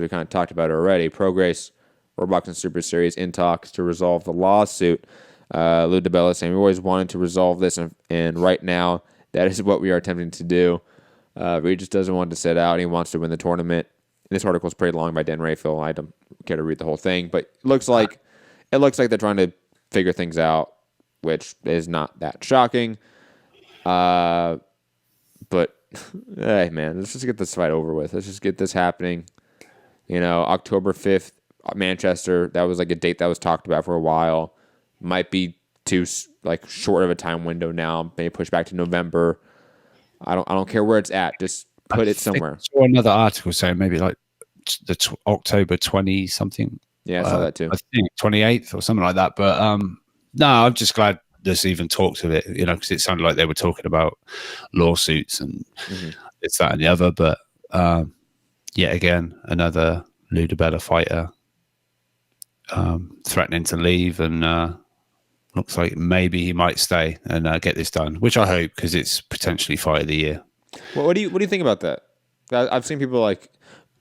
we kind of talked about it already. Prograis, World Boxing Super Series in talks to resolve the lawsuit. Lou DiBella saying we always wanted to resolve this, and right now that is what we are attempting to do. Regis doesn't want to sit out. He wants to win the tournament. This article is pretty long by Dan Rayfield. I don't care to read the whole thing, but it looks like they're trying to figure things out, which is not that shocking. But hey, man, let's just get this fight over with. Let's just get this happening. October 5th, Manchester. That was like a date that was talked about for a while. Might be too short of a time window now. Maybe push back to November. I don't care where it's at. Just put it somewhere. I saw another article saying maybe like the October 20 something. Yeah, I saw that too. I think 28th or something like that. But no, I'm just glad there's even talks of it, because it sounded like they were talking about lawsuits and it's that and the other. But yet again, another Lou DiBella fighter threatening to leave, and looks like maybe he might stay and get this done, which I hope, because it's potentially fight of the year. Well, what do you think about that? I've seen people like,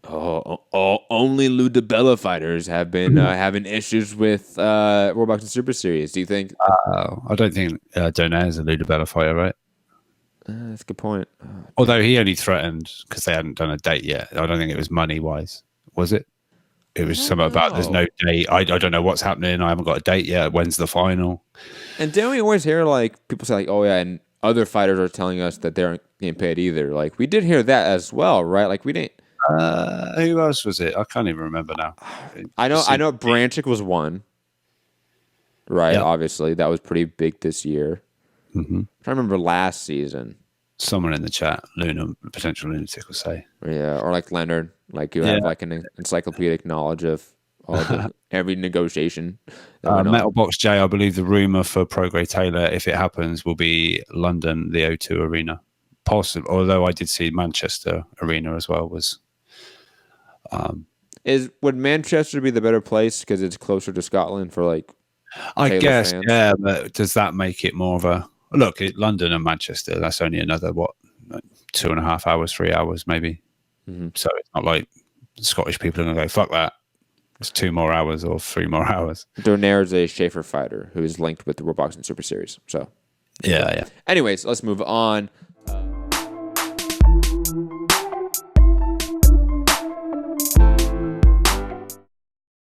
only Lou DiBella fighters have been having issues with World Boxing Super Series. Do you think? I don't think Donaire is a Lou DiBella fighter, right? That's a good point. Although he only threatened because they hadn't done a date yet. I don't think it was money-wise. Was it? It was something about there's no date. I don't know what's happening. I haven't got a date yet. When's the final? And don't we always hear people say oh yeah, and other fighters are telling us that they aren't getting paid either. We did hear that as well, right? We didn't. Who else was it? I can't even remember now. I know Branchik was one. Right, yep. Obviously. That was pretty big this year. Mm-hmm. I remember last season. Someone in the chat, potential lunatic, will say. Yeah, or like Leonard. You have an encyclopedic knowledge of every negotiation. Metal Box J, I believe the rumor for Prograis-Taylor, if it happens, will be London, the O2 Arena. Possible, although I did see Manchester Arena as well. Would Manchester be the better place because it's closer to Scotland for I Taylor guess fans? Yeah, but does that make it more of a look? London and Manchester, that's only another 2.5 hours, 3 hours maybe. Mm-hmm. So it's not like Scottish people are going to go fuck that. It's 2 more hours or 3 more hours. Donaire is a Schaefer fighter who is linked with the World Boxing Super Series. So yeah. Anyways, let's move on.